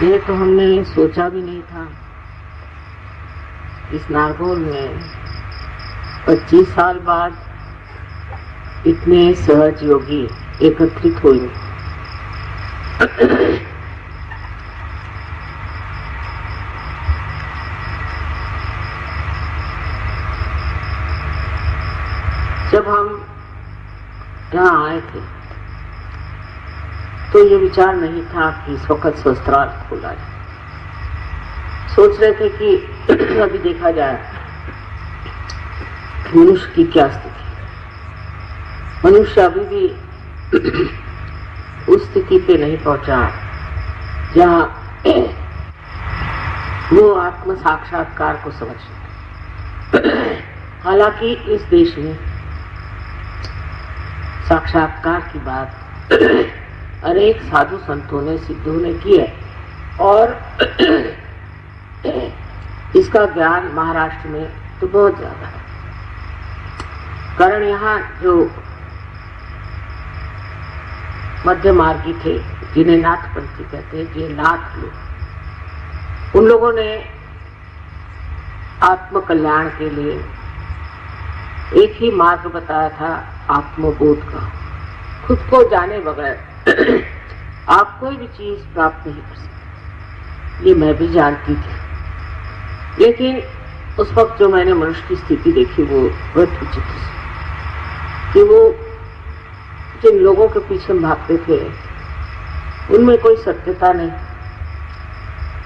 ये तो हमने सोचा भी नहीं था। इस नागौर में 25 साल बाद इतने सहज योगी एकत्रित हुए। जब हम यहाँ आए थे तो ये विचार नहीं था कि इस वक्त शस्त्राल खोला जाए। सोच रहे थे कि अभी देखा जाए मनुष्य की क्या स्थिति। मनुष्य अभी भी उस स्थिति पे नहीं पहुंचा जहाँ वो आत्म साक्षात्कार को समझ सके। हालांकि इस देश में साक्षात्कार की बात अनेक साधु संतों ने सिद्धों ने की है और इसका ज्ञान महाराष्ट्र में तो बहुत ज्यादा है। कारण यहाँ जो मध्य मार्गी थे, जिन्हें नाथपंथी कहते हैं, ये नाथ लोग, उन लोगों ने आत्म कल्याण के लिए एक ही मार्ग बताया था, आत्मबोध का। खुद को जाने बगैर आप कोई भी चीज प्राप्त नहीं कर सकते। ये मैं भी जानती थी, लेकिन उस वक्त जो मैंने मनुष्य की स्थिति देखी वो बहुत उचित थी कि वो जिन लोगों के पीछे भागते थे उनमें कोई सत्यता नहीं,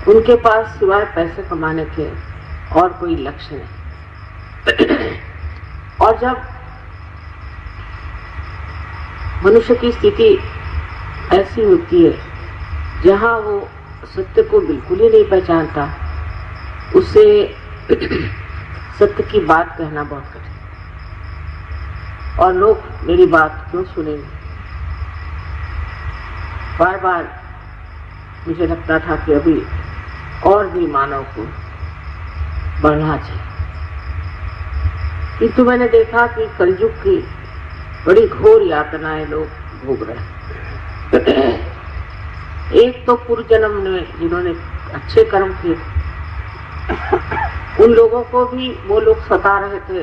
उनके पास सिवाय पैसे कमाने के और कोई लक्ष्य नहीं। और जब मनुष्य की स्थिति ऐसी होती है जहां वो सत्य को बिल्कुल ही नहीं पहचानता, उससे सत्य की बात कहना बहुत कठिन। और लोग मेरी बात क्यों सुनेंगे? बार बार मुझे लगता था कि अभी और भी मानव को बढ़ना चाहिए, किंतु मैंने देखा कि कलयुग की बड़ी घोर यातनाएं लोग भोग रहे हैं। एक तो पूर्व जन्म में जिन्होंने अच्छे कर्म किए, उन लोगों को भी वो लोग सता रहे थे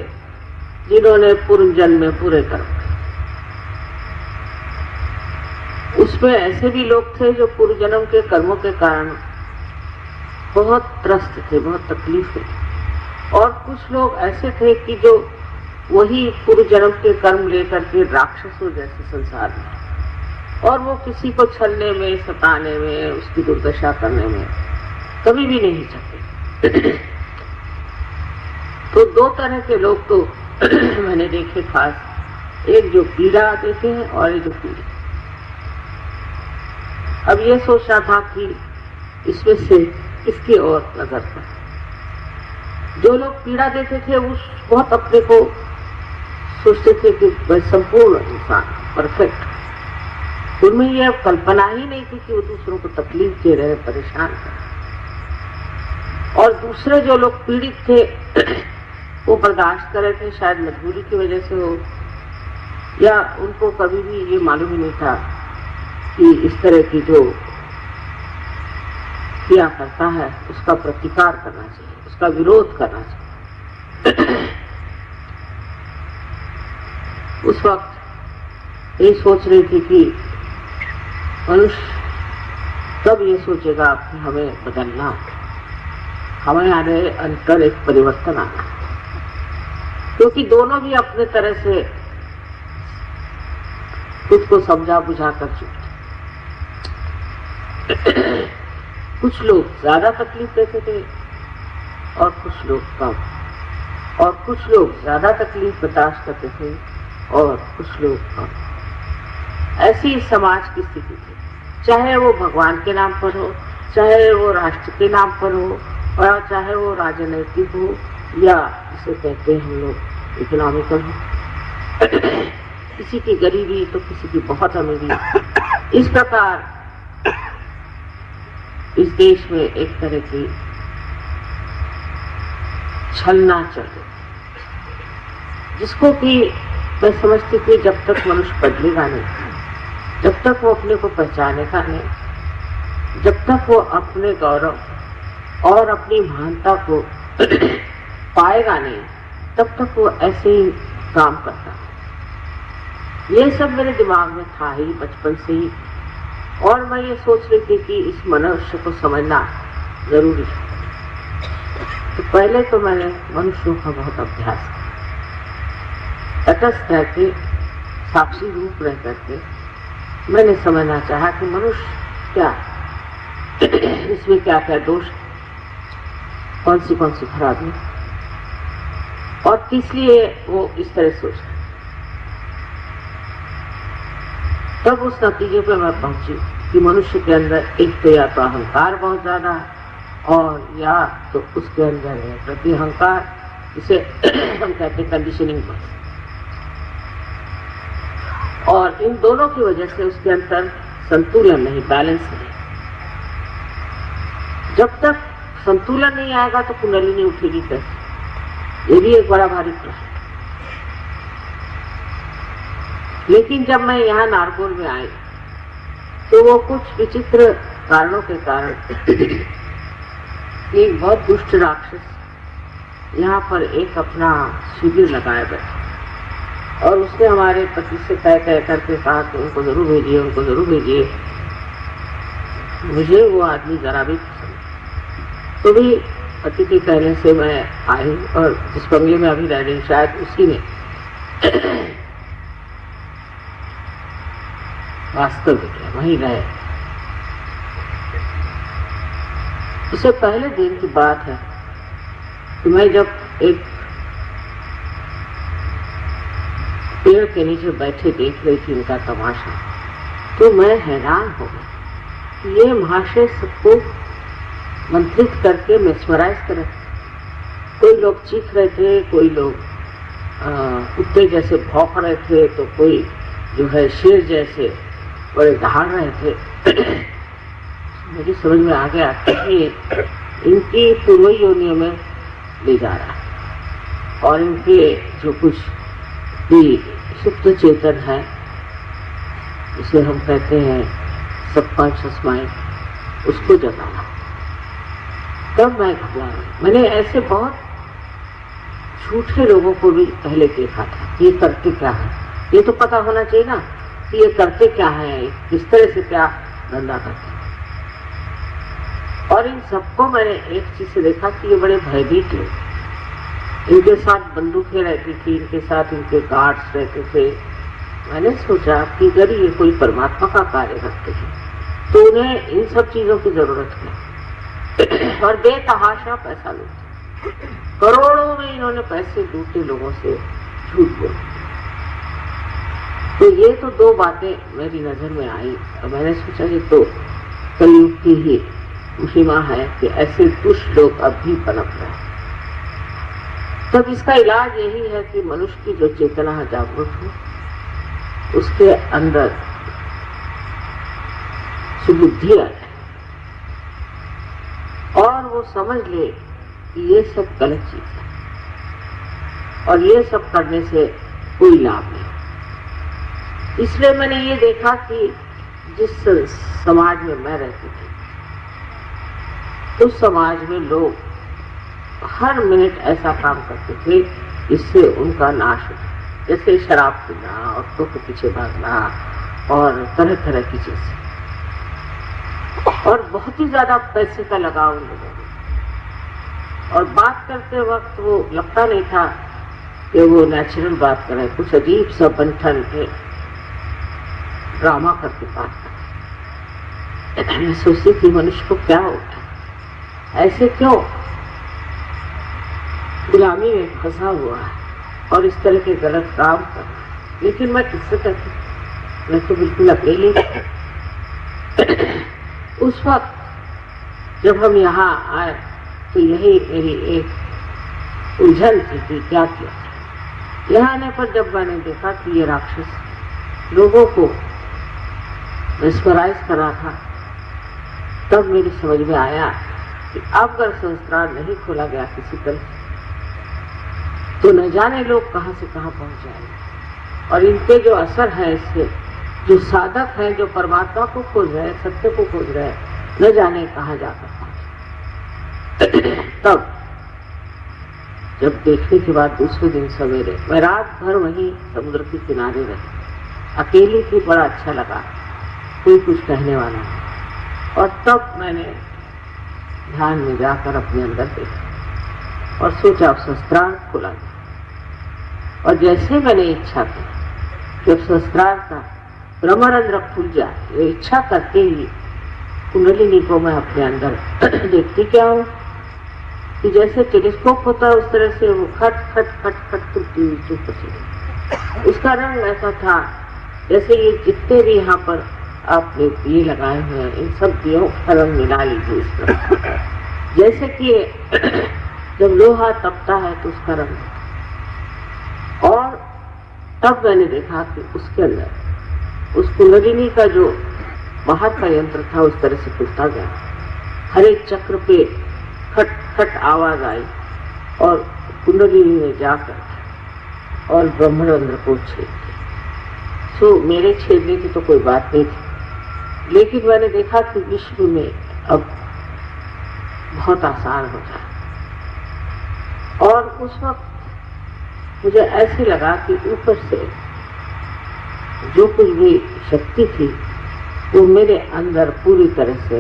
जिन्होंने पूर्व जन्म में बुरे कर्म किए। उसमें ऐसे भी लोग थे जो पूर्व जन्म के कर्मों के कारण बहुत त्रस्त थे, बहुत तकलीफ थी। और कुछ लोग ऐसे थे कि जो वही पूर्व जन्म के कर्म लेकर के राक्षसों जैसे संसार में, और वो किसी को छलने में, सताने में, उसकी दुर्दशा करने में कभी भी नहीं सकते। तो दो तरह के लोग तो मैंने देखे खास, एक जो पीड़ा देते हैं और एक जो पीड़ित। अब ये सोच रहा था कि इसमें से इसकी ओर नजर पर जो लोग पीड़ा देते थे उस बहुत अपने को सोचते थे कि वह संपूर्ण इंसान परफेक्ट। उनमें यह कल्पना ही नहीं थी कि वो दूसरों को तकलीफ दे रहे, परेशान कर रहे। और दूसरे जो लोग पीड़ित थे वो बर्दाश्त कर रहे थे, शायद मजबूरी की वजह से हो, या उनको कभी भी ये मालूम ही नहीं था कि इस तरह की जो किया करता है उसका प्रतिकार करना चाहिए, उसका विरोध करना चाहिए। उस वक्त ये सोच रही थी कि मनुष्य तब ये सोचेगा कि हमें बदलना, हमें आने अंतर एक परिवर्तन आना, क्योंकि दोनों भी अपने तरह से खुद को समझा बुझा कर चुके। कुछ लोग ज्यादा तकलीफ देते थे और कुछ लोग कम, और कुछ लोग ज्यादा तकलीफ बर्दाश्त करते थे और कुछ लोग कम। ऐसी समाज की स्थिति थी, चाहे वो भगवान के नाम पर हो, चाहे वो राष्ट्र के नाम पर हो, और चाहे वो राजनैतिक हो, या जिसे कहते हैं हम लोग इकोनॉमिकल हो। किसी की गरीबी तो किसी की बहुत अमीरी। इस प्रकार इस देश में एक तरह की छलना चल रही, जिसको कि मैं समझती थी जब तक मनुष्य बदलेगा नहीं, जब तक वो अपने को पहचानेगा नहीं, जब तक वो अपने गौरव और अपनी महानता को पाएगा नहीं, तब तक वो ऐसे ही काम करता है। ये सब मेरे दिमाग में था ही बचपन से ही, और मैं ये सोच रही थी कि इस मनुष्य को समझना जरूरी है। तो पहले तो मैंने मनुष्यों का बहुत अभ्यास किया, तटस्थ रह के, साक्षी रूप रह करके मैंने समझना चाहा कि मनुष्य क्या, इसमें क्या क्या दोष, कौन सी खराबी, और किस लिए वो इस तरह सोच रहा। तब उस नतीजे पर मैं पहुंची कि मनुष्य के अंदर एक तो या तो अहंकार बहुत ज्यादा है, और या तो उसके अंदर है प्रति अहंकार, जिसे हम कहते हैं कंडीशनिंग बस। और इन दोनों की वजह से उसके अंदर संतुलन नहीं, बैलेंस नहीं। जब तक संतुलन नहीं आएगा तो कुंडलिनी उठेगी कैसे, ये भी एक बड़ा भारी प्रश्न। लेकिन जब मैं यहाँ नारगोल में आई तो वो कुछ विचित्र कारणों के कारण एक बहुत दुष्ट राक्षस यहाँ पर एक अपना शिविर लगाए बैठा, और उसने हमारे पति से तय करके कहा कि उनको जरूर भेजिए, उनको जरूर भेजिए। मुझे वो आदमी जरा भी पसंद, तो भी पति के कहने से मैं आई, और जिस बंगले में अभी रह रही शायद उसी में वास्तविक है, वहीं रहे। उससे पहले दिन की बात है कि मैं जब एक पेड़ के नीचे बैठे देख रही थी इनका तमाशा, तो मैं हैरान हो गई। ये महाशय सबको मंत्रित करके मेस्मराइज कर, कोई लोग चीख रहे थे, कोई लोग कुत्ते जैसे भौंक रहे थे, तो कोई जो है शेर जैसे बड़े दहाड़ रहे थे। मुझे समझ में आ गया कि इनकी पूर्व योनियों में ले जा रहा है, और इनके जो कुछ भी सुप्त चेतन है, जिसे हम कहते हैं सबकॉन्शियस माइंड, उसको जगाना। तब मैं घबरा गई। मैंने ऐसे बहुत झूठे लोगों को भी पहले देखा था। ये करते क्या है, ये तो पता होना चाहिए ना कि ये करते क्या है, किस तरह से क्या धंधा करते हैं। और इन सबको मैंने एक चीज से देखा कि ये बड़े भयभीत लोग, इनके साथ बंदूकें रहती थी, इनके साथ इनके गार्ड्स रहते थे। मैंने सोचा कि अगर ये कोई परमात्मा का कार्य करते हैं तो उन्हें इन सब चीजों की जरूरत है। और बेतहाशा पैसा लूटे, करोड़ों में इन्होंने पैसे लूटे लोगों से, झूठ बोल। तो ये तो दो बातें मेरी नजर में आई, और मैंने सोचा ये तो कलयुग की ही महिमा है कि ऐसे दुष्ट लोग अब भी पनप रहे हैं। तब इसका इलाज यही है कि मनुष्य की जो चेतना है जागरूक हो, उसके अंदर सुबुद्धि आ जाए, और वो समझ ले कि ये सब गलत चीज है, और ये सब करने से कोई लाभ नहीं। इसलिए मैंने ये देखा कि जिस समाज में मैं रहती थी, उस समाज में लोग हर मिनट ऐसा काम करते थे जिससे उनका नाश हो, जैसे शराब पीना, औरतों के पीछे भागना, और तरह तरह की चीजें, और बहुत ही ज्यादा पैसे का लगाव उन लोगों को। और बात करते वक्त वो लगता नहीं था कि वो नेचुरल बात कर रहे, कुछ अजीब सा बंठन के ड्रामा करके बात कर। मैं सोचती थी मनुष्य को क्या होता है, ऐसे क्यों गुलामी में फंसा हुआ है और इस तरह के गलत काम कर रहा है। लेकिन मैं किससे कहती, मैं तो बिल्कुल अकेली। उस वक्त जब हम यहाँ आए तो यही मेरी एक उलझन थी कि क्या किया। यहाँ आने पर जब मैंने देखा कि ये राक्षस लोगों को मेस्मराइज कर रहा था, तब मेरी समझ में आया कि अब अगर संस्थान नहीं खोला गया किसी तरह, तो न जाने लोग कहां से कहां पहुंच जाएंगे। और इनके जो असर है, इससे जो साधक हैं, जो परमात्मा को खोज रहे हैं, सत्य को खोज रहे हैं, न जाने कहाँ जाकर पहुंचे। तब जब देखने के बाद दूसरे दिन सवेरे मैं रात भर वहीं समुद्र के किनारे रही, अकेली थी, बड़ा अच्छा लगा, कोई कुछ कहने वाला नहीं। और तब मैंने ध्यान में जाकर अपने अंदर देखा और सोचा अब शस्त्रार्थ खुला गया। और जैसे मैंने इच्छा की कि अब शस्त्रार्थ का ब्रह्मरंध्र खुल जाए, ये इच्छा करते ही कुंडलिनी को मैं अपने अंदर देखती क्या हूँ कि जैसे टेलीस्कोप होता है उस तरह से वो खट खट खट खट खुलती हुई चुप से। उसका रंग ऐसा था जैसे ये जितने भी यहाँ पर आपने दिए लगाए हुए हैं इन सब दियों का रंग मिला लीजिए इस तरह, जैसे कि जब लोहा तपता है तो उसका रंग। और तब मैंने देखा कि उसके अंदर उस कुंडलिनी का जो बाहर का यंत्र था उस तरह से खुलता गया। हर एक चक्र पे खट खट आवाज आई और कुंडलिनी में जाकर और ब्रह्मरंध्र को छेद दिया। सो मेरे छेदने की तो कोई बात नहीं थी, लेकिन मैंने देखा कि विश्व में अब बहुत आसान हो जाए। और उस वक्त मुझे ऐसे लगा कि ऊपर से जो कुछ भी शक्ति थी वो मेरे अंदर पूरी तरह से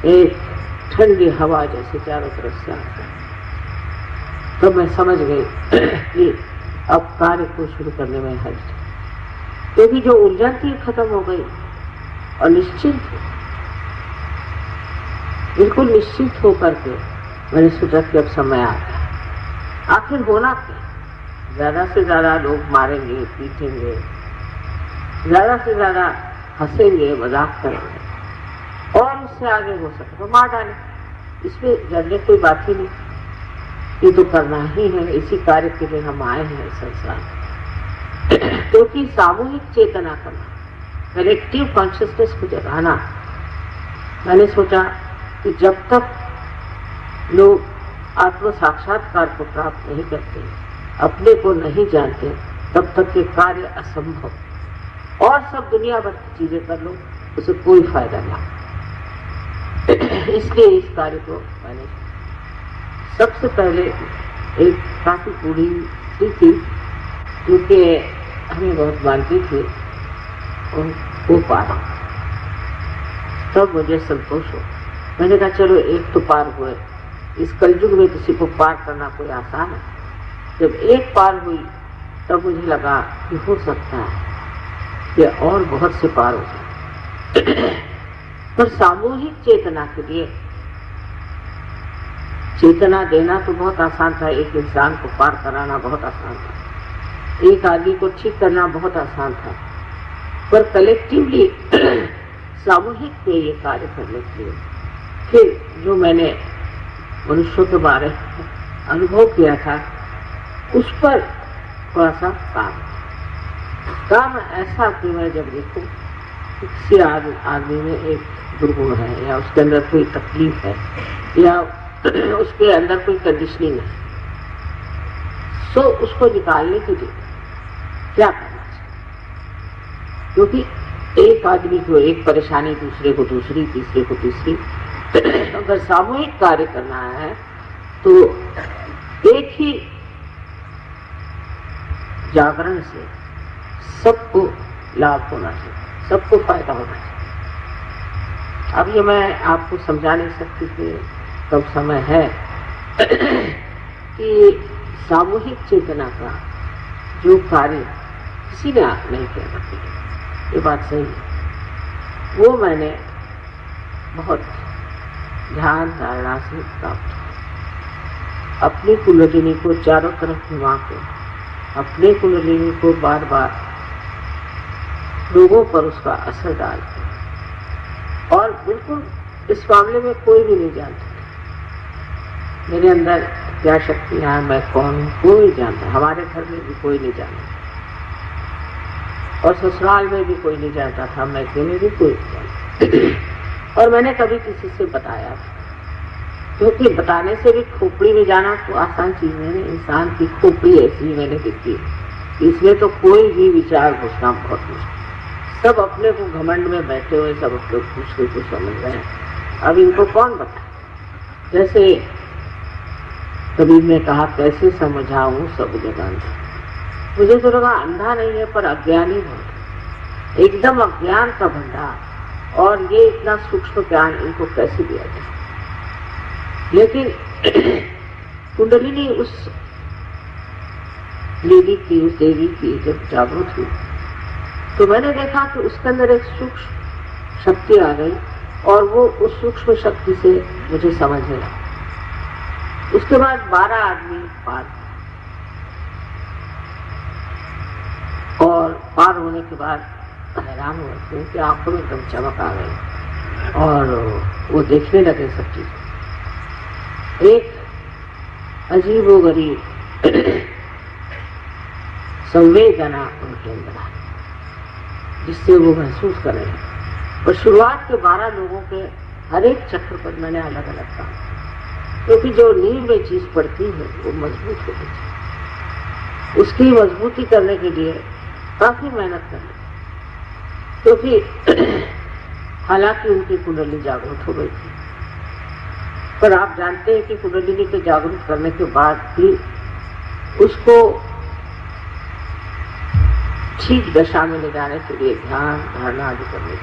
एक ठंडी हवा जैसे चारों तरफ से आता। तो मैं समझ गई कि अब कार्य को शुरू करने में हर्ज, क्योंकि जो उलझन थी खत्म हो गई और निश्चिंत बिल्कुल निश्चित होकर के मैंने सोचा कि अब समय आ गया। आखिर होना क्या, ज्यादा से ज्यादा लोग मारेंगे पीटेंगे, ज्यादा से ज्यादा हंसेंगे मजाक करेंगे और उससे आगे हो सके तो मार डाले, इसमें डरने कोई बात ही नहीं। ये तो करना ही है, इसी कार्य के लिए हम आए हैं संसार में। क्योंकि सामूहिक चेतना करना, कलेक्टिव कॉन्शियसनेस को जगाना, मैंने सोचा कि जब तक लोग आत्म साक्षात्कार को प्राप्त नहीं करते, अपने को नहीं जानते, तब तक ये कार्य असंभव। और सब दुनिया भर की चीजें कर लो, उसे कोई फायदा नहीं। इसलिए इस कार्य को मैंने सबसे पहले एक काफी बूढ़ी स्त्री थी जो कि हमें बहुत मानती थी, वो पारा। तब मुझे संतोष हो, मैंने कहा चलो एक तो पार हुए। इस कलयुग में किसी को पार करना कोई आसान है। जब एक पार हुई तब मुझे लगा कि हो सकता है कि और बहुत से पार हो जाए। पर सामूहिक चेतना के लिए चेतना देना तो बहुत आसान था, एक इंसान को पार कराना बहुत आसान था, एक आदमी को ठीक करना बहुत आसान था, पर कलेक्टिवली सामूहिक में ये कार्य करने के लिए फिर जो मैंने मनुष्यों के बारे में अनुभव किया था उस पर थोड़ा सा काम ऐसा कि मैं जब देखूं किसी आदमी में एक दुर्गुण है या उसके अंदर कोई तकलीफ है या उसके अंदर कोई कंडीशनिंग है, तो उसको निकालने के लिए क्या करना चाहिए। क्योंकि एक आदमी को एक परेशानी, दूसरे को दूसरी, तीसरे को तीसरी। अगर सामूहिक कार्य करना है तो एक ही जागरण से सबको लाभ होना चाहिए, सबको फायदा होना चाहिए। अब ये मैं आपको समझा नहीं सकती कि कब समय है कि सामूहिक चेतना का जो कार्य किसी ने नहीं किया करती, ये बात सही है। वो मैंने बहुत ध्यान धारणा से प्राप्त हुआ। अपनी कुंडलिनी को चारों तरफ घुमा के अपने कुंडलिनी को बार बार लोगों पर उसका असर डालते, और बिल्कुल इस मामले में कोई भी नहीं जानता मेरे अंदर क्या शक्तियां हैं, मैं कौन हूं, कोई जानता। हमारे घर में भी कोई नहीं जानता और ससुराल में भी कोई नहीं जानता था, मैं में भी कोई नहीं जानता। और मैंने कभी किसी से बताया, क्योंकि बताने से भी खोपड़ी में जाना तो आसान चीज नहीं। इंसान की खोपड़ी ऐसी मैंने देखी, इसमें तो कोई भी विचार घुसना बहुत मुश्किल। सब अपने को घमंड में बैठे हुए, सब अपने दूसरे को समझ रहे हैं, अब इनको कौन बताए? जैसे कबीर ने कहा, कैसे समझाऊं सब जगह। मुझे तो लगा अंधा नहीं है पर अज्ञानी बहुत, एकदम अज्ञान का भंडार, और ये इतना सूक्ष्म ज्ञान इनको कैसे दिया जाए। लेकिन कुंडलिनी उस लेडी की, उस देवी की जब जागृत हुई तो मैंने देखा कि उसके अंदर एक सूक्ष्म शक्ति आ गई और वो उस सूक्ष्म शक्ति से मुझे समझने लगा। उसके बाद 12 आदमी पार, और पार होने के बाद हैरान हुए क्योंकि आंखों में एकदम चमक आ गई और वो देखने लगे सब चीजें। एक अजीबोगरीब संवेदना उनके अंदर आई जिससे वो महसूस कर रहे हैं। और शुरुआत के 12 लोगों के हर एक चक्र पर मैंने अलग अलग कहा, क्योंकि जो नींव में चीज पड़ती है वो मजबूत होती है। उसकी मजबूती करने के लिए काफी मेहनत करनी, क्योंकि हालांकि उनकी कुंडली जागृत हो गई थी, पर आप जानते हैं कि कुंडलिनी को जागृत करने के बाद भी उसको ठीक दशा में ले जाने के लिए ध्यान धारणा आदि करने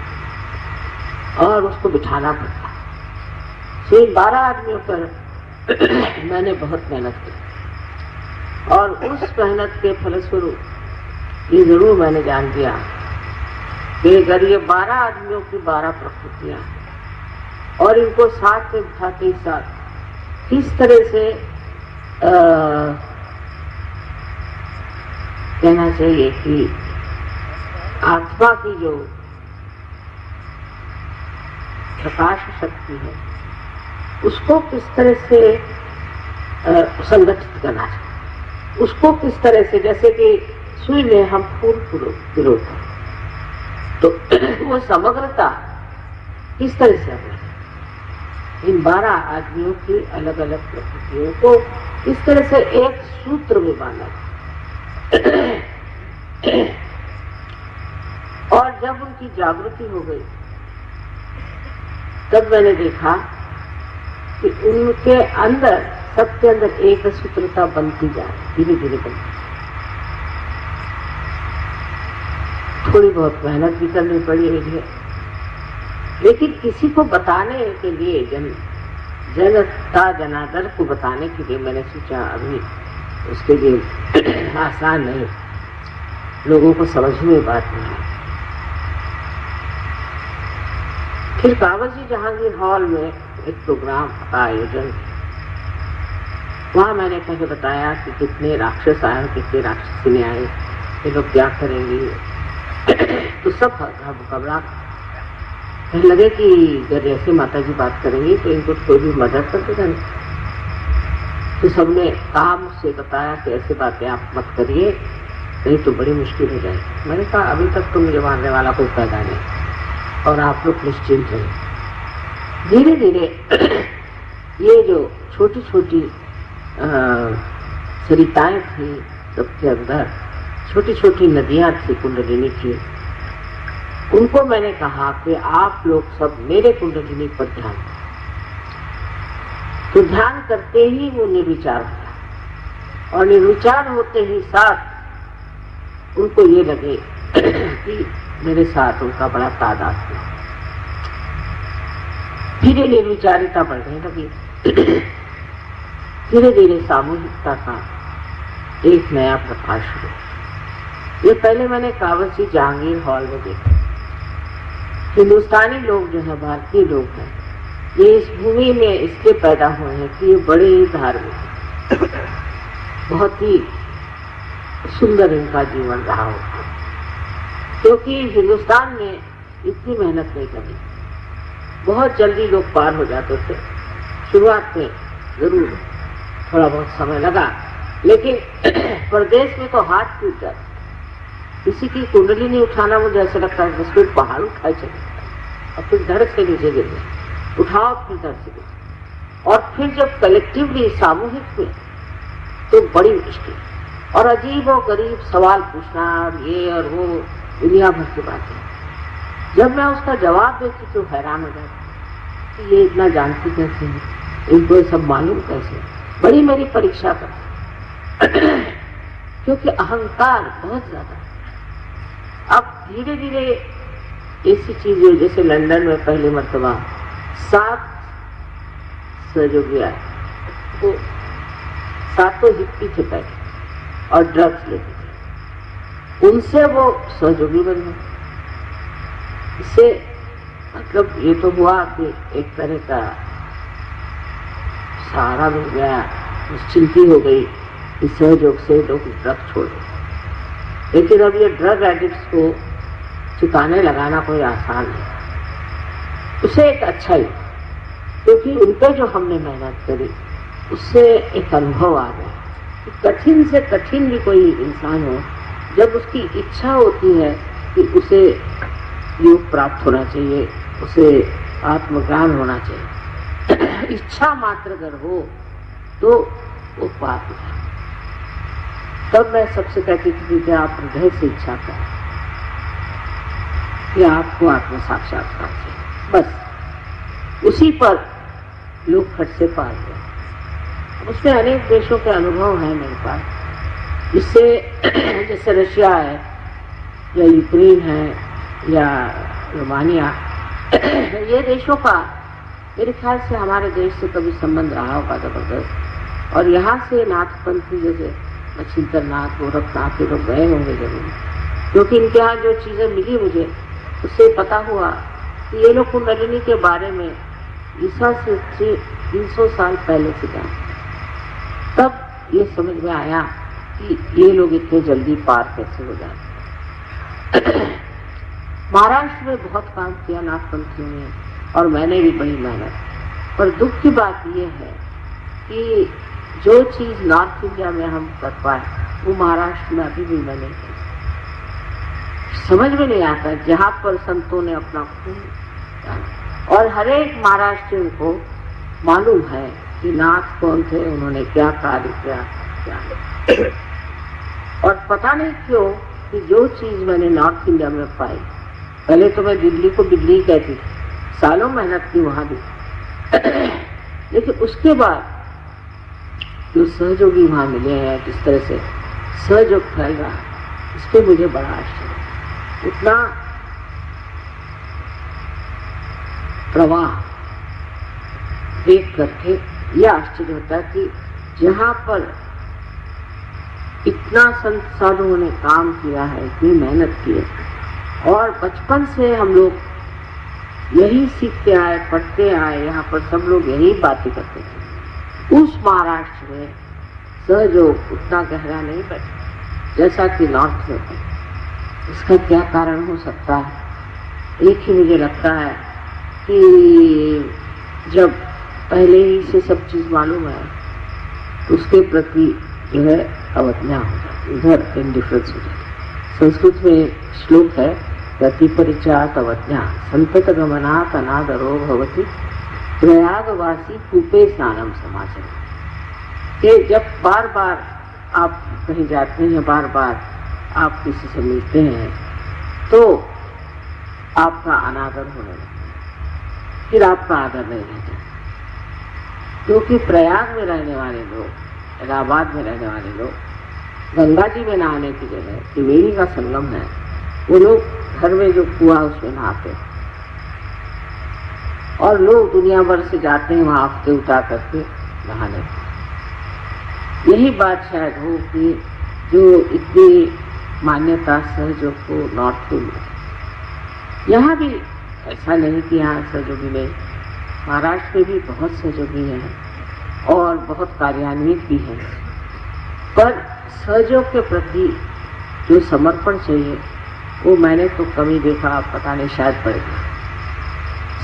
और उसको बिठाना पड़ता। तो 12 आदमियों पर मैंने बहुत मेहनत की और उस मेहनत के फलस्वरूप ये जरूर मैंने जान लिया कि अगर ये 12 आदमियों की 12 प्रकृतियां और इनको साथ में बिठाते ही साथ किस तरह से कहना चाहिए कि आत्मा की जो प्रकाश शक्ति है उसको किस तरह से संगठित करना चाहिए, उसको किस तरह से, जैसे कि सुई में हम फूल पिरोते हैं तो वो समग्रता किस तरह से है। इन 12 आदमियों की अलग अलग प्रकृतियों को इस तरह से एक सूत्र में बांधा और जब उनकी जागृति हो गई तब मैंने देखा कि उनके अंदर, सबके अंदर एक सूत्रता बनती जा रही, धीरे धीरे बनती। थोड़ी बहुत मेहनत भी करनी पड़ी मुझे, लेकिन किसी को बताने के लिए, जनता जनार्दन को बताने के लिए मैंने सोचा अभी उसके लिए आसान नहीं, लोगों को समझने में बात नहीं। फिर कावजी जहांगीर हॉल में एक प्रोग्राम का आयोजन, वहां मैंने पहले बताया कि कितने राक्षस आए, कितने राक्षसी आए, ये लोग क्या करेंगे। तो सब घबरा कहने लगे कि अगर ऐसे माता जी बात करेंगी तो इनको कोई भी मदद कर देगा नहीं। तो सबने कहा, मुझसे बताया कि ऐसी बातें आप मत करिए, नहीं तो बड़ी मुश्किल हो जाएगी। मैंने कहा अभी तक तो मुझे मारने वाला कोई पैदा नहीं और आप लोग निश्चिंत हैं। धीरे धीरे ये जो छोटी छोटी सरिताएं थी सबके अंदर, छोटी छोटी नदियां थी कुंडलिनी की, उनको मैंने कहा कि आप लोग सब मेरे कुंडलिनी पर ध्यान दें। तो ध्यान करते ही वो निर्विचार होता और निर्विचार होते ही साथ उनको ये लगे कि मेरे साथ उनका बड़ा तादाद है। फिर ये निर्विचारिता बढ़ने लगी। धीरे धीरे सामूहिकता का एक नया प्रकाश हुआ। ये पहले मैंने कावजी जहांगीर हॉल में देखा। हिंदुस्तानी लोग जो है, भारतीय लोग हैं, ये इस भूमि में इसलिए पैदा हुए हैं कि ये बड़े ही धार्मिक, बहुत ही सुंदर इनका जीवन रहा हो, क्योंकि हिंदुस्तान में इतनी मेहनत नहीं करी, बहुत जल्दी लोग पार हो जाते थे। शुरुआत में जरूर थोड़ा बहुत समय लगा, लेकिन प्रदेश में तो हाथ टूट जाता। किसी की कुंडली नहीं उठाना मुझे ऐसा लगता है जैसे पहाड़ उठाए चले और फिर धड़ से नीचे गिर गए, उठाओ फिर धड़ से गिर, और फिर जब कलेक्टिवली सामूहिक में तो बड़ी मुश्किल और अजीब और गरीब सवाल पूछना और ये और वो दुनिया भर की बातें। जब मैं उसका जवाब देती तो हैरान हो जाती कि ये इतना जानती कैसे है, इनको ये सब मालूम कैसे है। बड़ी मेरी परीक्षा करती क्योंकि अहंकार बहुत ज्यादा। अब धीरे धीरे ऐसी चीजें, जैसे लंदन में पहली मर्तबा 7 सहयोगी आए, वो 7 हिप्पी थे पहले और ड्रग्स लेते थे, उनसे वो सहयोगी बन गए। इससे मतलब ये तो हुआ कि एक तरह का सहारा मिल गया, निश्चिंती हो गई, इस सहयोग से लोग ड्रग छोड़ दें। लेकिन अब ये ड्रग एडिक्ट्स को चुकाने लगाना कोई आसान है। उसे एक अच्छा ही, क्योंकि उन पे जो हमने मेहनत करी उससे एक अनुभव आ गया कि कठिन से कठिन भी कोई इंसान हो, जब उसकी इच्छा होती है कि उसे योग प्राप्त होना चाहिए, उसे आत्मज्ञान होना चाहिए, इच्छा मात्र अगर हो तो वो पाप है। तब मैं सबसे कहती थी कि आप हृदय से इच्छा करें कि आपको आत्म साक्षात्कार चाहिए, बस उसी पर लोग खट से पार गए। उसमें अनेक देशों के अनुभव हैं मेरे पास, जिससे जैसे रशिया है या यूक्रेन है या रोमानिया, ये देशों का मेरे ख्याल से हमारे देश से कभी संबंध रहा होगा जबरदस्त। और यहाँ से नाथपंथी जैसे मच्छिंद्रनाथ, गोरखनाथ, ये लोग गए होंगे जरूर, क्योंकि इनके यहाँ जो चीजें मिली मुझे, उससे पता हुआ कि ये लोग कुंडलिनी के बारे में ईसा से 300 साल पहले से जानते। तब ये समझ में आया कि ये लोग इतने जल्दी पार कैसे हो जाते। महाराष्ट्र में बहुत काम किया नाथपंथियों ने, और मैंने भी बड़ी मेहनत, पर दुख की बात यह है कि जो चीज नॉर्थ इंडिया में हम कर पाए वो महाराष्ट्र में अभी भी मैंने की। समझ में नहीं आता, जहाँ पर संतों ने अपना खून डाला, और हर एक महाराष्ट्रियन को मालूम है कि नाथ कौन थे, उन्होंने क्या कार्य किया, क्या और पता नहीं क्यों कि जो चीज मैंने नॉर्थ इंडिया में पाई, पहले तो मैं दिल्ली को बिल्ली ही कहती थी, सालों मेहनत की वहां भी, लेकिन उसके बाद जो सहयोगी वहां मिले हैं, जिस तरह से सहयोग फैल रहा है, इस पर मुझे बड़ा आश्चर्य, उतना प्रवाह देख करके यह आश्चर्य होता है कि जहां पर इतना संत साधुओं ने काम किया है, इतनी मेहनत की है, और बचपन से हम लोग यही सीखते आए, पढ़ते आए, यहाँ पर सब लोग यही बातें करते थे। उस महाराष्ट्र में सहयोग उतना गहरा नहीं बैठा जैसा कि नॉर्थ में है। इसका क्या कारण हो सकता है? एक ही मुझे लगता है कि जब पहले ही से सब चीज मालूम है तो उसके प्रति जो है अवज्ञा हो जाती, इधर इंडिफरेंस हो जाती। संस्कृत में एक श्लोक है, गति परिचयात अवज्ञा संतत गमनात अनादरो भवति प्रयागवासी कूपे स्नानम समाचर। कि जब बार बार आप कहीं जाते हैं, बार बार आप किसी से मिलते हैं तो आपका अनादर होने लगता है, फिर आपका आदर नहीं रहता, क्योंकि प्रयाग में रहने वाले लोग, इलाहाबाद में रहने वाले लोग, गंगा जी में नहाने की जगह त्रिवेणी का संगम है, वो लोग घर में जो कुआ उसमें नहाते, और लोग दुनिया भर से जाते हैं वहां हफ्ते उतार करके नहाने। यही बात शायद हो कि जो इतनी मान्यता सहयोग को नॉर्थ में मिली। यहाँ भी ऐसा नहीं कि यहाँ सहयोगी नहीं, महाराष्ट्र में भी बहुत सहयोगी हैं और बहुत कार्यान्वित भी हैं, पर सहयोग के प्रति जो समर्पण चाहिए वो मैंने तो कमी देखा, पता नहीं शायद पड़ेगा।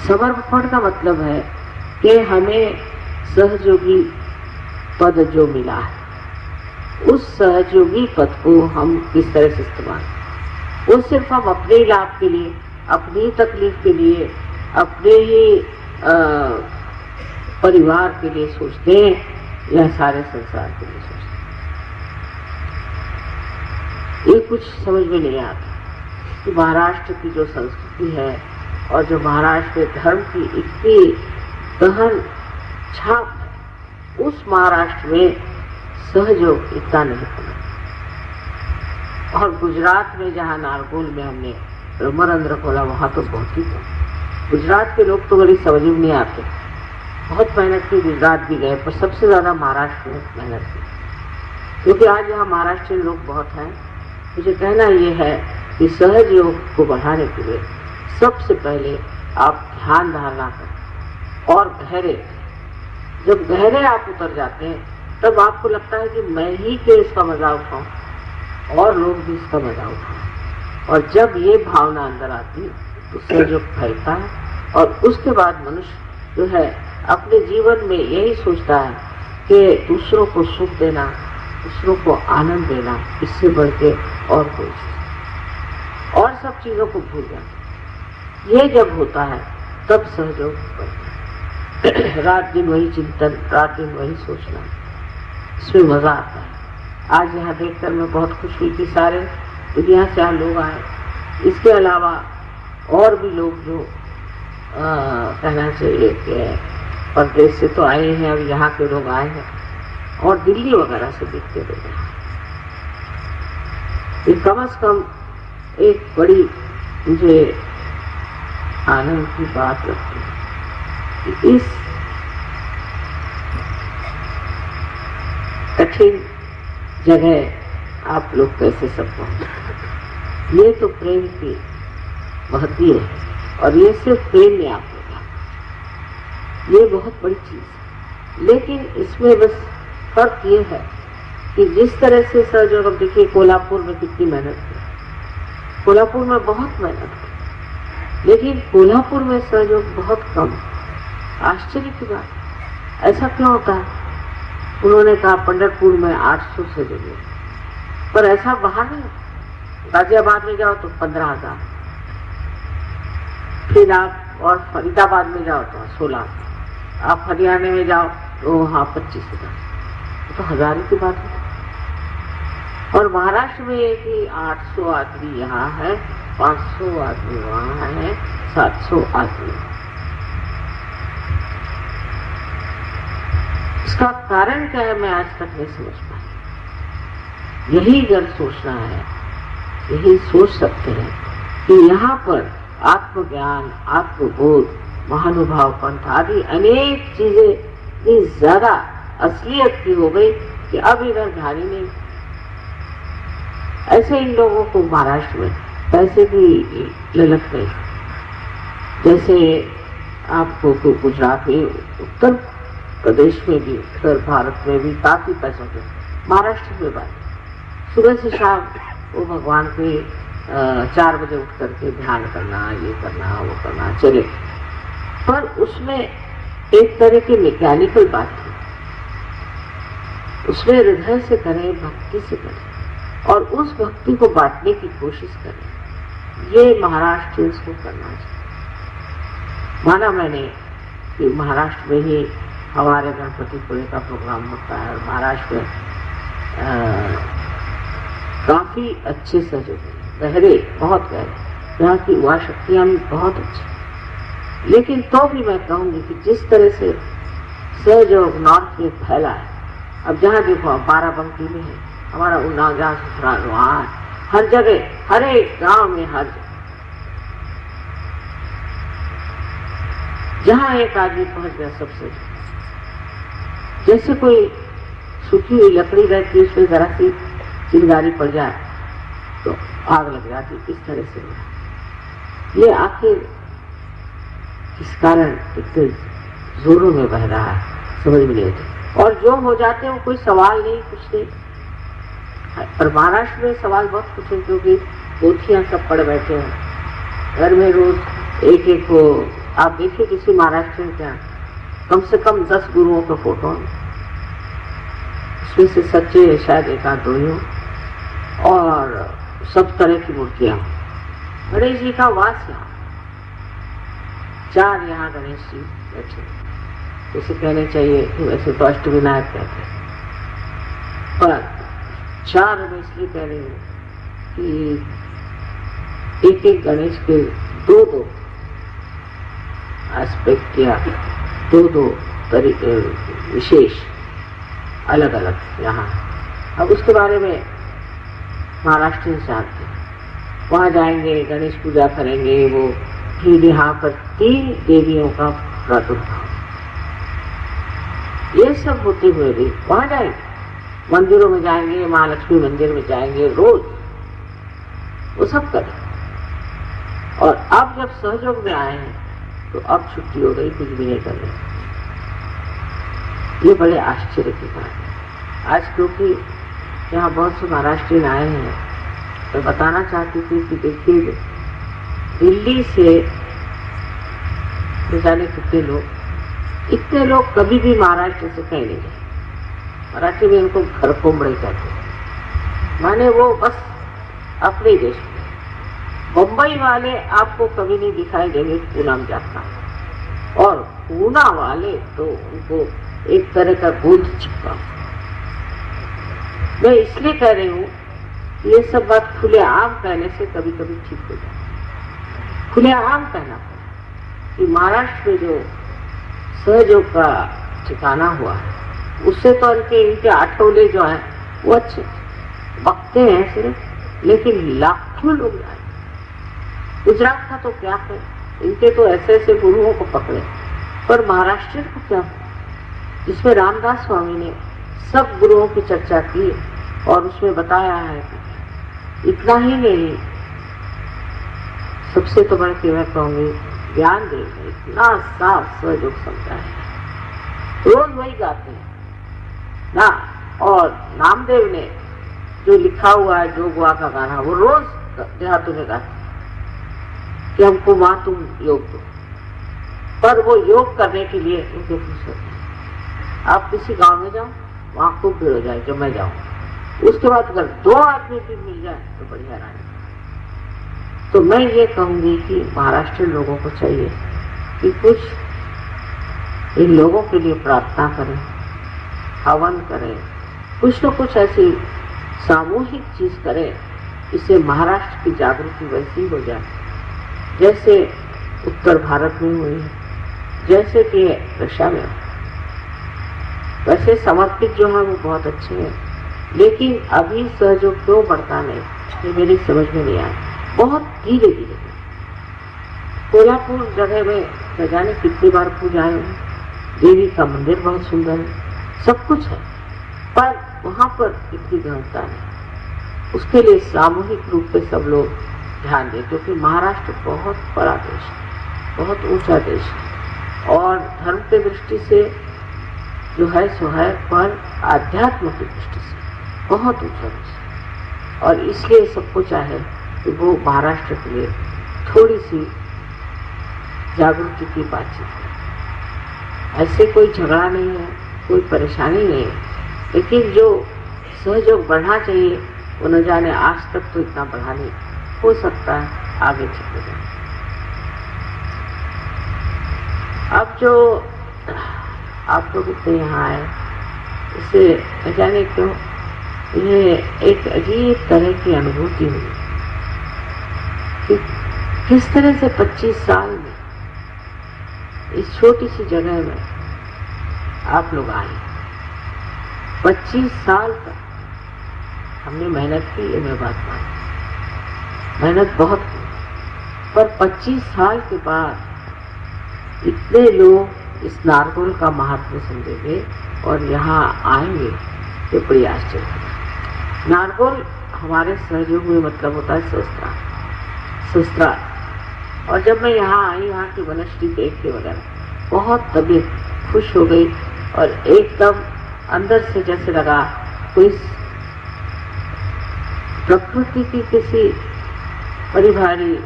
समर्पण का मतलब है कि हमें सहयोगी पद जो मिला है, उस सहयोगी पद को हम किस तरह से इस्तेमाल, वो सिर्फ हम अपने लाभ के लिए, अपनी तकलीफ के लिए, अपने ही परिवार के लिए सोचते हैं या सारे संसार के लिए सोचते हैं। ये कुछ समझ में नहीं आता कि महाराष्ट्र की जो संस्कृति है और जो महाराष्ट्र में धर्म की इतनी गहन छाप है। उस महाराष्ट्र में सहयोग इतना नहीं बना। और गुजरात में जहाँ नारगोल में हमने ब्रह्मरंध्र खोला, वहाँ तो बहुत ही कम। गुजरात के लोग तो बड़ी समझ में नहीं आते, बहुत मेहनत की, गुजरात भी गए, पर सबसे ज्यादा महाराष्ट्र में मेहनत की, क्योंकि आज यहाँ महाराष्ट्रीय लोग बहुत हैं। मुझे कहना ये है कि सहज योग को बढ़ाने के लिए सबसे पहले आप ध्यान धारणा करें और गहरे, जब गहरे आप उतर जाते हैं तब आपको लगता है कि मैं ही क्यों इसका मजा उठाऊं और लोग भी इसका मजा उठाएं। और जब ये भावना अंदर आती है तो सहयोग फैलता है, और उसके बाद मनुष्य जो है अपने जीवन में यही सोचता है कि दूसरों को सुख देना, दूसरों को आनंद देना, इससे बढ़ के और कोई चीज, और सब चीजों को भूल जाता। ये जब होता है तब सहयोग बढ़ता है। रात दिन वही चिंतन, रात दिन वही सोचना, इसमें मजा आता है। आज यहाँ देखकर मैं बहुत खुश हुई कि सारे दुनिया से यहाँ लोग आए। इसके अलावा और भी लोग जो कहना चाहिए कि परदेश से तो आए हैं, अब यहाँ के लोग आए हैं, और दिल्ली वगैरह से दिखते लोग हैं। ये कम से कम एक बड़ी मुझे आनंद की बात लगती है कि इस कठिन जगह आप लोग कैसे सब पहुंचे। ये तो प्रेम की महती है, और ये सिर्फ प्रेम में आप लोग, ये बहुत बड़ी चीज है। लेकिन इसमें बस फर्क ये है कि जिस तरह से सहयोग, अब देखिए कोल्हापुर में कितनी मेहनत की, कोल्हापुर में बहुत मेहनत की, लेकिन कोल्हापुर में सहयोग बहुत कम। आश्चर्य की बात, ऐसा क्यों होता है? उन्होंने कहा पंढरपुर में 800 से जगह, पर ऐसा बाहर नहीं। गाजियाबाद में जाओ तो 15,000, फिर आप और फरीदाबाद में जाओ तो 16,000, आप हरियाणा में जाओ तो वहाँ 25,000, तो 1000 की बात है। और महाराष्ट्र में ये कि 800 आदमी यहाँ है, 500 आदमी वहाँ है, 700 आदमी। इसका कारण क्या है मैं आज तक नहीं समझ पाई। यही अगर सोचना है, यही सोच सकते हैं कि यहाँ पर आत्मज्ञान, आत्मबोध, महानुभाव पंथ आदि अनेक चीजें इतनी ज्यादा असलियत की हो गई कि अब इधर ध्यान ही नहीं। ऐसे इन लोगों को महाराष्ट्र में पैसे की ललक नहीं, जैसे आपको तो गुजरात में, उत्तर प्रदेश में भी, उत्तर भारत में भी काफी पैसों के, महाराष्ट्र में बात सुबह से शाम वो भगवान के 4 बजे उठ करके ध्यान करना, ये करना, वो करना चले, पर उसमें एक तरह की मैकेनिकल बात थी। उसमें हृदय से करें, भक्ति से करें, और उस भक्ति को बांटने की कोशिश करें। ये महाराष्ट्र को करना चाहिए। माना मैंने कि महाराष्ट्र में ही हमारे गणपति पुणे का प्रोग्राम होता है, और महाराष्ट्र में काफी अच्छे सहयोग, गहरे, बहुत गहरे, यहाँ की युवा शक्तियां भी बहुत अच्छी। लेकिन तो भी मैं कहूंगी कि जिस तरह से सहयोग नॉर्थ में फैला है, अब जहाँ देखो बाराबंकी में है, हमारा उन्नाव जहाँ ससुराल वहाँ है, हर जगह, हर एक गांव में, हर जहाँ एक आदमी पहुंच गया सबसे, जैसे कोई सूखी हुई लकड़ी रहती है, उसमें जरा सी चिंगारी पड़ जाए तो आग लग जाती, इस तरह से ये आखिर किस कारण इतने जोरों में बह रहा है समझ में नहीं आता। और जो हो जाते हैं वो कोई सवाल नहीं, कुछ नहीं। और महाराष्ट्र में सवाल बहुत कुछ है, क्योंकि पोथियां सब पड़ बैठे हैं घर में, रोज एक एक को आप देखिए किसी महाराष्ट्र में क्या कम से कम 10 गुरुओं का फोटो, उसमें से सच्चे शायद 1-2 ही हो, और सब तरह की मूर्तियां। गणेश जी का वास यहाँ, 4 यहाँ गणेश जी बैठे, जैसे कहने चाहिए कि वैसे तो अष्टविनायक कहते हैं, पर 4 में इसलिए कह रही हूँ कि एक गणेश के 2 एस्पेक्ट या दो तरीके विशेष अलग अलग यहाँ। अब उसके बारे में महाराष्ट्र जानते हैं। वहाँ जाएंगे, गणेश पूजा करेंगे वो, फिर यहाँ पर 3 देवियों का प्रादुर्भाव, ये सब होते हुए भी वहाँ जाएंगे, मंदिरों में जाएंगे, महालक्ष्मी मंदिर में जाएंगे, रोज वो सब करें। और अब जब सहयोग में आए हैं तो अब छुट्टी हो गई, कुछ भी नहीं कर रहे। ये बड़े आश्चर्य की बात है आज, क्योंकि यहाँ बहुत से महाराष्ट्रीयन आए हैं। तो बताना चाहती थी कि देखिए दिल्ली से न जाने कितने लोग, इतने लोग कभी भी महाराष्ट्र से कहीं नहीं गए। मराठी में इनको घर कोंबड़े कहते हैं, माने वो बस अपने देश में। बम्बई वाले आपको कभी नहीं दिखाई देंगे पूना में जाता, और पूना वाले तो उनको एक तरह का भूत चिपका। मैं इसलिए कह रही हूँ, ये सब बात खुले आम कहने से कभी कभी ठीक हो जाए। खुले आम कहना पड़ा कि महाराष्ट्र में जो सहयोग का ठिकाना हुआ है, उससे तो इनके आठौले जो है वो अच्छे बकते हैं सिर्फ, लेकिन लाखों लोग आए। गुजरात का तो क्या है, इनके तो ऐसे ऐसे गुरुओं को पकड़े, पर महाराष्ट्र को क्या, जिसमें रामदास स्वामी ने सब गुरुओं की चर्चा की और उसमें बताया है कि इतना ही नहीं, सबसे तो बढ़ के मैं कहूंगी ज्ञानदेव ने इतना साफ सहयोग समझाया है, रोज वही गाते हैं ना। और नामदेव ने जो लिखा हुआ है जो गुआ का गाना, वो रोज देहातों में गाते कि हमको मां तुम योग दो, पर वो योग करने के लिए उनके फुर्सत है। आप किसी गांव में जाओ, वहां खूब भीड़ हो जाए, जो मैं जाऊं, उसके बाद अगर 2 आदमी भी मिल जाए तो बढ़िया रहेगा। तो मैं ये कहूंगी कि महाराष्ट्र लोगों को चाहिए कि कुछ इन लोगों के लिए प्रार्थना करें, हवन करें, कुछ न कुछ ऐसी सामूहिक चीज करें, इससे महाराष्ट्र की जागृति वैसी हो जाए जैसे उत्तर भारत में हुई है, जैसे कि रशिया में। वैसे समर्पित जो है वो बहुत अच्छे हैं, लेकिन अभी सहयोग क्यों बढ़ता नहीं, ये मेरी समझ में नहीं आया। बहुत धीरे धीरे कोल्हापुर जगह में न जाने कितनी बार पूजाएं हुई, देवी का मंदिर बहुत सुंदर है, सब कुछ है, पर वहां पर इतनी गहनता नहीं। उसके लिए सामूहिक रूप से सब लोग ध्यान दें, क्योंकि महाराष्ट्र बहुत बड़ा देश है, बहुत ऊंचा देश है, और धर्म की दृष्टि से जो है सो है, पर आध्यात्म की दृष्टि से बहुत ऊंचा देश है। और इसलिए सबको चाहे कि वो महाराष्ट्र के लिए थोड़ी सी जागृति की बातचीत है। ऐसे कोई झगड़ा नहीं है, कोई परेशानी नहीं है, लेकिन जो सहयोग बढ़ना चाहिए वो न जाने आज तक तो इतना बढ़ा नहीं, हो सकता है आगे चले जाए। अब जो आप लोग इतने यहाँ आए, इससे न जाने क्यों ये एक अजीब तरह की अनुभूति हुई कि किस तरह से 25 साल में इस छोटी सी जगह में आप लोग आए। 25 साल तक हमने मेहनत की, ये मैं बात मानती, मेहनत बहुत की, पर 25 साल के बाद इतने लोग इस नारगोल का महत्व समझेंगे और यहाँ आएंगे, ये बड़ी आश्चर्य है। नारगोल हमारे सहयोग में मतलब होता है शस्त्रा। और जब मैं यहाँ आई, यहाँ की वनस्पति देख के वगैरह बहुत तबीयत खुश हो गई, और एकदम अंदर से जैसे लगा कोई प्रकृति की किसी बड़ी भारी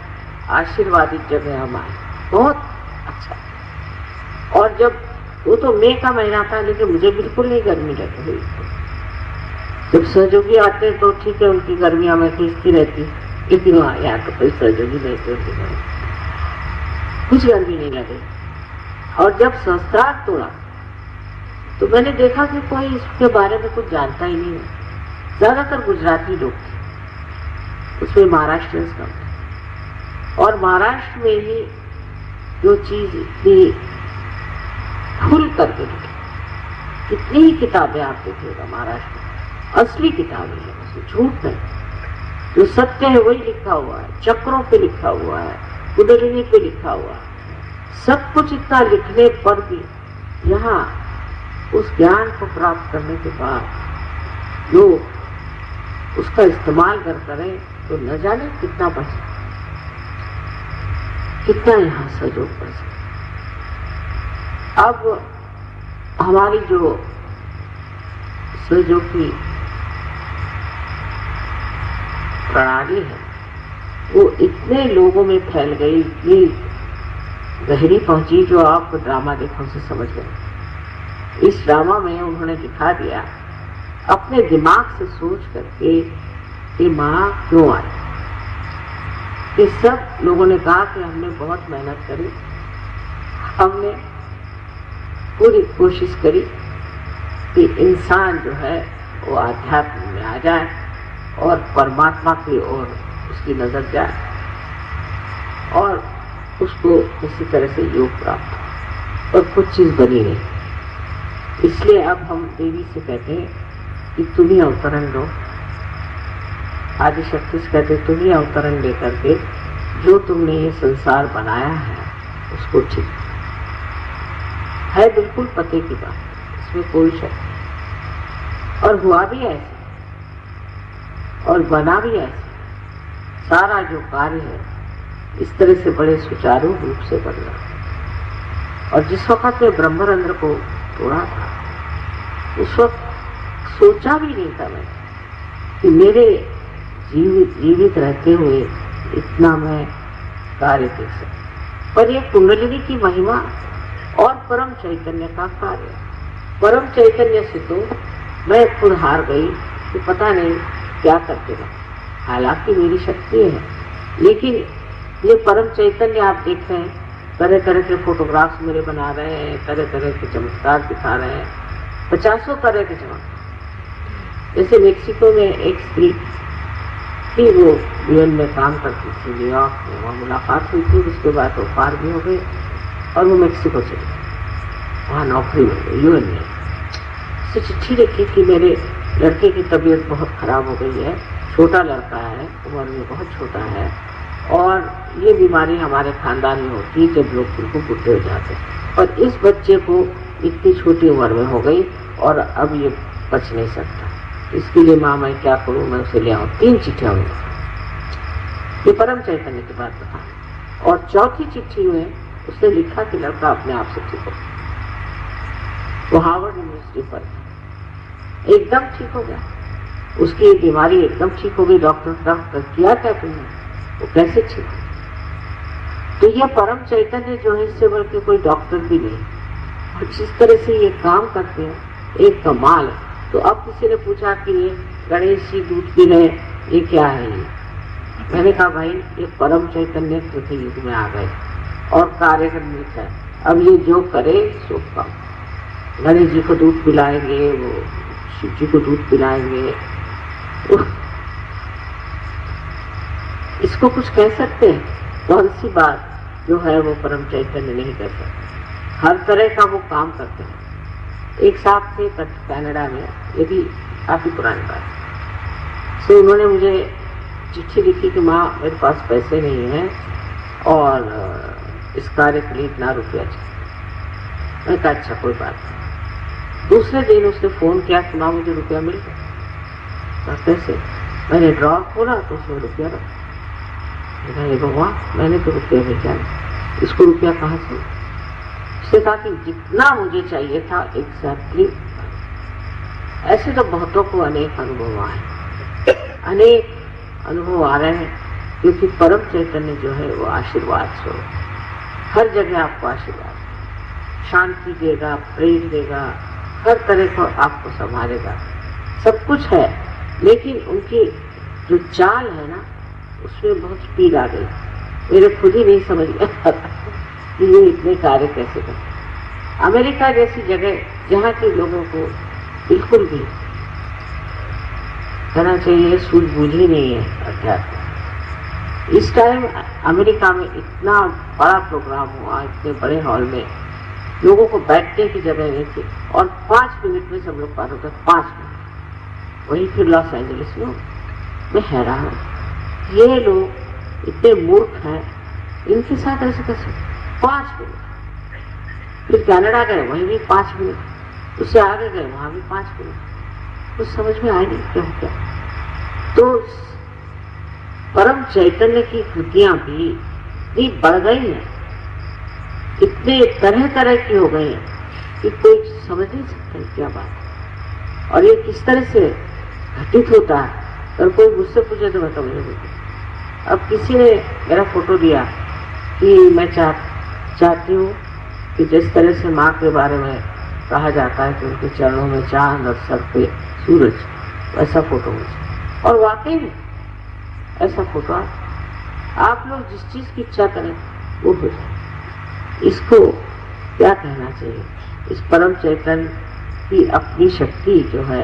आशीर्वादित जगह हम आए, बहुत अच्छा। और जब वो तो मई का महीना था, लेकिन मुझे बिल्कुल नहीं गर्मी लग रही। जब सहयोगी आते हैं तो ठीक है, उनकी गर्मियां में खींचती रहती, लेकिन यहाँ तो कोई सहयोगी नहीं थे, कुछ गर्मी नहीं लगी। और जब सहस्त्रार्थ तोड़ा तो मैंने देखा कि कोई इसके बारे में कुछ जानता ही नहीं है। ज्यादातर गुजराती लोग थे, उसमें महाराष्ट्रियंस कम थे, और महाराष्ट्र में ही जो चीज इतनी खुल करके लिखे। कितनी ही किताबें आप देखिएगा महाराष्ट्र में, असली किताबें हैं, उसमें झूठ नहीं, जो सत्य है वही लिखा हुआ है, चक्रों पे लिखा हुआ है, कुंडलिनी पे लिखा हुआ है। सब कुछ इतना लिखने पर भी यहाँ उस ज्ञान को प्राप्त करने के बाद लोग उसका इस्तेमाल करें तो न जाने कितना बच, कितना यहाँ सहयोग बढ़ सके। अब हमारी जो सहयोग की प्रणाली है वो इतने लोगों में फैल गई, इतनी गहरी पहुंची, जो आप ड्रामा देखो से समझ गए। इस ड्रामा में उन्होंने दिखा दिया अपने दिमाग से सोच करके कि माँ क्यों आई। कि सब लोगों ने कहा कि हमने बहुत मेहनत करी, हमने पूरी कोशिश करी कि इंसान जो है वो आध्यात्म में आ जाए और परमात्मा की ओर उसकी नजर जाए और उसको किसी तरह से योग प्राप्त हो, और कुछ चीज बनी नहीं। इसलिए अब हम देवी से कहते हैं कि तुम ही अवतरण लो। आदिशक्ति से कहते तुम ही अवतरण लेकर के जो तुमने ये संसार बनाया है उसको ठीक है। बिल्कुल पते की बात, इसमें कोई शक नहीं। और हुआ भी ऐसे और बना भी ऐसे। सारा जो कार्य है इस तरह से बड़े सुचारू रूप से बन रहा। और जिस वक्त में ब्रह्मरंध्र को तोड़ा था उस वक्त सोचा भी नहीं था मैं कि मेरे जीवित रहते हुए इतना मैं कार्य देख सकता। पर यह कुंडलिनी की महिमा और परम चैतन्य का कार्य। परम चैतन्य से तो मैं खुद हार गई कि पता नहीं क्या करते रहे। हालांकि मेरी शक्ति है, लेकिन ये परम चैतन्य आप देख रहे हैं, तरह तरह के फोटोग्राफ्स मेरे बना रहे हैं, तरह तरह के चमत्कार दिखा रहे हैं, 50 तरह के चमत्कार। जैसे मेक्सिको में एक स्त्री थी, वो यूएन में काम करती थी, न्यूयॉर्क में, वहाँ मुलाकात हुई थी। उसके बाद वो पार भी हो गई और वो मेक्सिको चली गई, वहाँ नौकरी मिल गई यूएन में। उससे चिट्ठी लिखी कि मेरे लड़के की तबीयत बहुत खराब हो गई है, छोटा लड़का है, उम्र में बहुत छोटा है, और ये बीमारी हमारे खानदान में होती है जब लोग बिल्कुल बुढ़े हो जाते हैं, और इस बच्चे को इतनी छोटी उम्र में हो गई और अब ये बच नहीं सकता। इसके लिए माँ मैं क्या करूँ, मैं उसे ले आऊँ। 3 चिट्ठियाँ हुई, ये परम चैतन्य की बात बता। और चौथी चिट्ठी में उसने लिखा कि लड़का अपने आप से ठीक हो। वो हार्वर्ड यूनिवर्सिटी पर एकदम ठीक हो गया, उसकी बीमारी एकदम ठीक हो गई। डॉक्टर किया क्या तुमने, वो कैसे ठीक हो? तो यह परम चैतन्य जो है इससे बढ़ के कोई डॉक्टर भी नहीं, और जिस तरह से ये काम करते हैं एक कमाल है। तो अब किसी ने पूछा कि ये गणेश जी दूध पी रहे, ये क्या है? ये मैंने कहा भाई ये परम चैतन्य कृति युग में आ गए और कार्य करने का। अब ये जो करे सो कम। गणेश जी को दूध पिलाएंगे, वो शिव जी को दूध पिलाएंगे, इसको कुछ कह सकते हैं? कौन सी बात जो है वो परम चैतन्य नहीं कर सकते। हर तरह का वो काम करते हैं। एक साहब थे कनाडा में, ये भी काफी पुरानी बात है। तो उन्होंने मुझे चिट्ठी लिखी कि माँ मेरे पास पैसे नहीं हैं और इस कार्य के लिए इतना रुपया चाहिए। मैं कहा अच्छा कोई बात नहीं। दूसरे दिन उसने फोन किया कि माँ मुझे रुपया मिल गया। कैसे? मैंने ड्रॉर खोला तो उसमें रुपया रखा। ये भगवान, मैंने तो रुपया भेजा नहीं, इसको रुपया कहाँ से? उसने कहा कि जितना मुझे चाहिए था एग्जैक्टली। ऐसे तो बहुतों को अनेक अनुभव आए, अनेक अनुभव आ रहे हैं, क्योंकि परम चैतन्य जो है वो आशीर्वाद स्वरूप हर जगह आपको आशीर्वाद, शांति देगा, प्रेम देगा, हर तरह को आपको संभालेगा, सब कुछ है। लेकिन उनकी जो चाल है ना उसमें बहुत स्पीड आ गई। मेरे खुद ही नहीं समझ में आता कि ये इतने कार्य कैसे करते। अमेरिका जैसी जगह जहाँ के लोगों को बिल्कुल भी कहना चाहिए सूझबूझ ही नहीं है अध्यात्म। इस टाइम अमेरिका में इतना बड़ा प्रोग्राम हुआ, इतने बड़े हॉल में, लोगों को बैठने की जगह नहीं थी और 5 मिनट में सब लोग पार होते, 5 मिनट। वही फिर लॉस एंजलिस में मैं हैरान हूं, ये लोग इतने मूर्ख हैं, इनके साथ ऐसे कैसे 5 मिनट। फिर कनाडा गए, वहीं भी 5 मिनट, उससे आगे गए, वहां भी 5 मिनट। कुछ समझ में आए नहीं क्या क्या। तो परम चैतन्य की कृतियां भी इतनी बढ़ गई हैं, इतने तरह तरह की हो गई हैं कि कोई समझ नहीं सकता क्या बात है और ये किस तरह से घटित होता है। और कोई मुझसे पूछे तो मैं समझ नहीं। अब किसी ने मेरा फोटो दिया कि मैं चाहती हूँ कि जिस तरह से माँ के बारे में कहा जाता है कि उनके चरणों में चांद और सर पे सूरज, वैसा फोटो मुझे। और वाकई में ऐसा फोटो आप लोग जिस चीज की इच्छा करें वो हो जाए। इसको क्या कहना चाहिए, इस परम चैतन्य की अपनी शक्ति जो है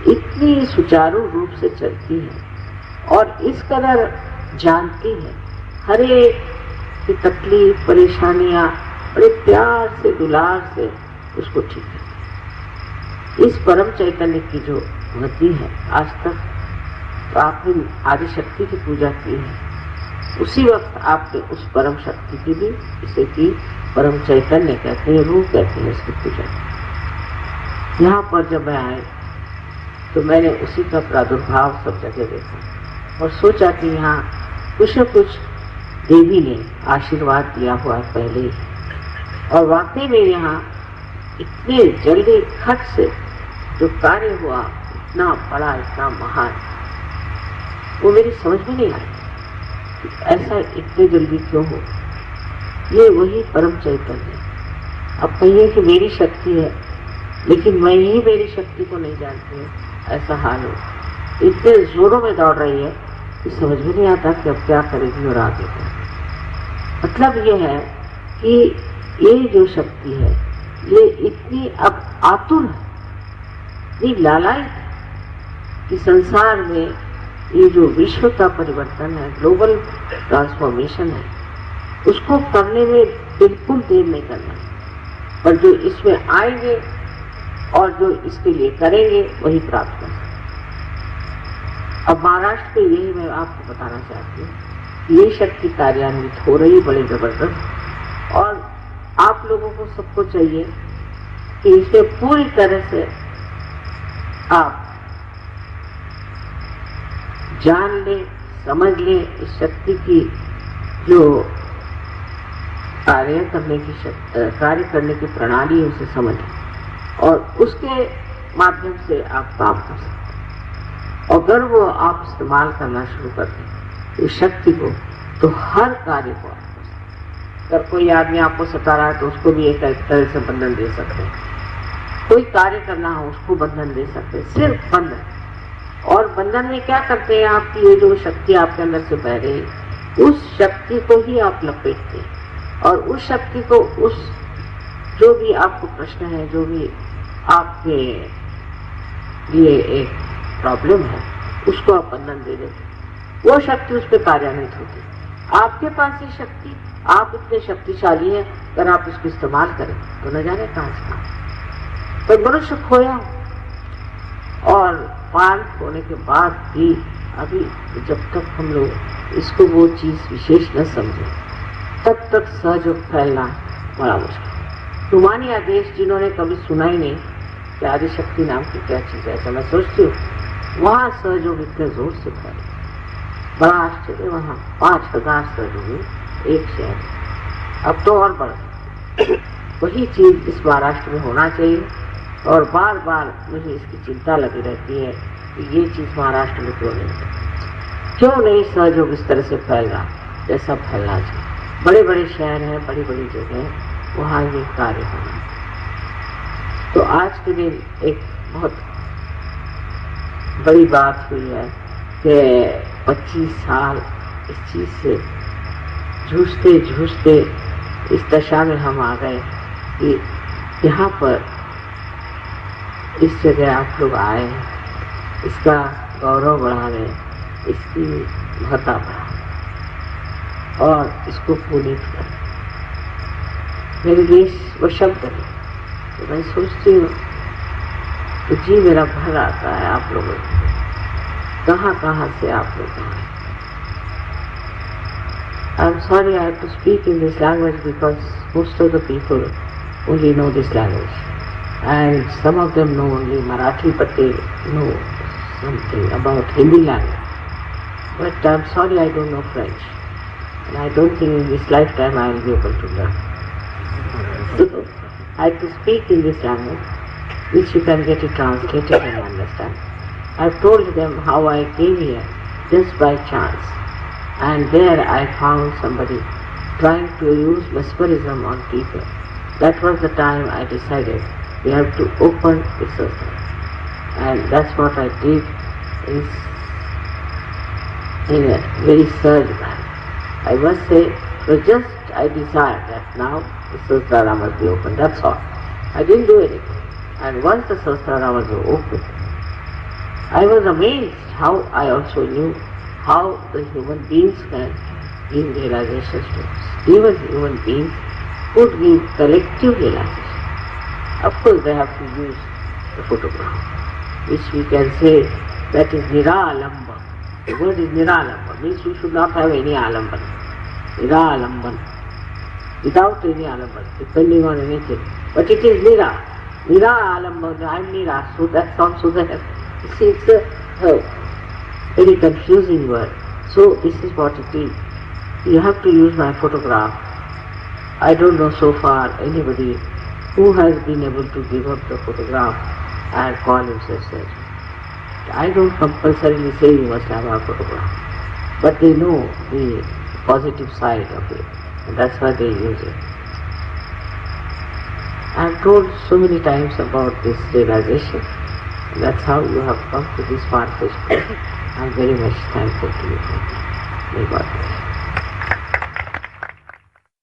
इतनी सुचारू रूप से चलती है और इस कदर जानती है हर एक की तकलीफ परेशानियां, बड़े प्यार से दुलार से उसको ठीक करती है। इस परम चैतन्य की जो गति है, आज तक तो आपने आदि शक्ति की पूजा की है, उसी वक्त आपने उस परम शक्ति की भी, इसे की परम चैतन्य कहते हैं, रूह कहते हैं, इसकी पूजा की। यहाँ पर जब मैं आए तो मैंने उसी का प्रादुर्भाव सब जगह देखा और सोचा कि यहाँ कुछ न कुछ देवी ने आशीर्वाद दिया हुआ है पहले ही। और वाकई में यहाँ इतने जल्दी खट से जो कार्य हुआ, इतना बड़ा, इतना महान, वो मेरी समझ में नहीं आई कि ऐसा इतने जल्दी क्यों हो। ये वही परम चैतन्य। अब कहिए कि मेरी शक्ति है, लेकिन मैं ही मेरी शक्ति को नहीं जानती हूँ, ऐसा हाल हो। इतने जोरों में दौड़ रही है कि समझ में नहीं आता कि अब क्या करेगी और आगे क्या। मतलब ये है कि ये जो शक्ति है ये इतनी अब आतुर है, इतनी लालायित है कि संसार में ये जो विश्व का परिवर्तन है, ग्लोबल ट्रांसफॉर्मेशन है, उसको करने में बिल्कुल देर नहीं करना, पर जो इसमें आएंगे और जो इसके लिए करेंगे वही प्राप्त कर सकते। अब महाराष्ट्र में यही मैं आपको बताना चाहती हूँ, ये शक्ति कार्यान्वित हो रही बड़े जबरदस्त, और आप लोगों को सबको चाहिए कि इसे पूरी तरह से आप जान लें, समझ लें। इस शक्ति की जो कार्य करने की प्रणाली है उसे समझें और उसके माध्यम से आप काम कर सकते हैं। अगर वो आप इस्तेमाल करना शुरू कर दें इस शक्ति को, तो हर कार्य को आप कर सकते हैं। अगर कोई आदमी आपको सता रहा है तो उसको भी एक तरह से बंधन दे सकते हैं, कोई कार्य करना हो उसको बंधन दे सकते हैं, सिर्फ बंधन। और बंधन में क्या करते हैं, आपकी ये जो शक्ति आपके अंदर से बह रही, उस शक्ति को ही आप लपेटते हैं और उस शक्ति को, उस जो भी आपको प्रश्न है, जो भी आपके लिए एक प्रॉब्लम है, उसको आप बंधन दे देते, वो शक्ति उस पर कार्यान्वित होती है। आपके पास ये शक्ति, आप इतने शक्तिशाली हैं, अगर आप इसको इस्तेमाल करें तो न जाने कहां से कहां। तो मनुष्य खोया और पार होने के बाद भी अभी जब तक हम लोग इसको वो चीज विशेष न समझे, तब तक सहयोग फैलना बड़ा मुश्किल। रूमानी आदेश जिन्होंने कभी सुना ही नहीं कि आदिशक्ति नाम की क्या चीज है, ऐसा मैं सोचती हूँ, वहां सहयोग इतने जोर से फैले, बड़ा आश्चर्य। वहां 5000 सहयोग एक शहर, अब तो और बढ़। वही चीज इस महाराष्ट्र में होना चाहिए और बार बार मुझे इसकी चिंता लगी रहती है कि ये चीज महाराष्ट्र में क्यों नहीं सहयोग इस तरह से फैल रहा जैसा फैलना चाहिए। बड़े बड़े शहर हैं, बड़ी बड़ी जगह हैं, वहाँ ये कार्य करना। तो आज के दिन एक बहुत बड़ी बात हुई है कि 25 साल इस चीज से जूझते जूझते इस दशा में हम आ गए कि यहाँ पर इस जगह आप लोग आए, इसका गौरव बढ़ाने, इसकी महत्ता बढ़ाने और इसको पुनीत करें। मेरे देश वो शब्द है। तो मैं सोचती हूँ तो जी मेरा भर आता है आप लोगों को, कहाँ कहाँ से आप लोग आए। I'm sorry I have to speak in this language because most of the people only know this language, and some of them know only Marathi, but they know something about Hindi language. But I'm sorry I don't know French, and I don't think in this lifetime I will be able to learn. So I have to speak in this language, which you can get it translated and understand. I've told them how I came here just by chance, and there I found somebody trying to use mesmerism on people. That was the time I decided we have to open the circle, and that's what I did in a very surge manner. I must say, it was just I desired that now the Sahasrara must be open, that's all. I didn't do anything. And once the Sahasrara was open, I was amazed how I also knew how the human beings can give realization to us. Even human beings could give collective realization. Of course they have to use the photograph, which we can say that is Niralamba. The word is Niralamba, means we should not have any alamban. Niralamban, without any alamban, depending on anything. But it is Nira. Nira alamban, I am Nira, so that sounds so that. You see, it's a very confusing word. So this is what it is. You have to use my photograph. I don't know so far anybody who has been able to give up the photograph and call himself surgeon. I don't compulsorily say you must have a photograph, but they know the positive side of it, and that's why they use it. I have told so many times about this realization. That's how you have come to this far-fetched place. I am very much thankful to you for that. May God bless you.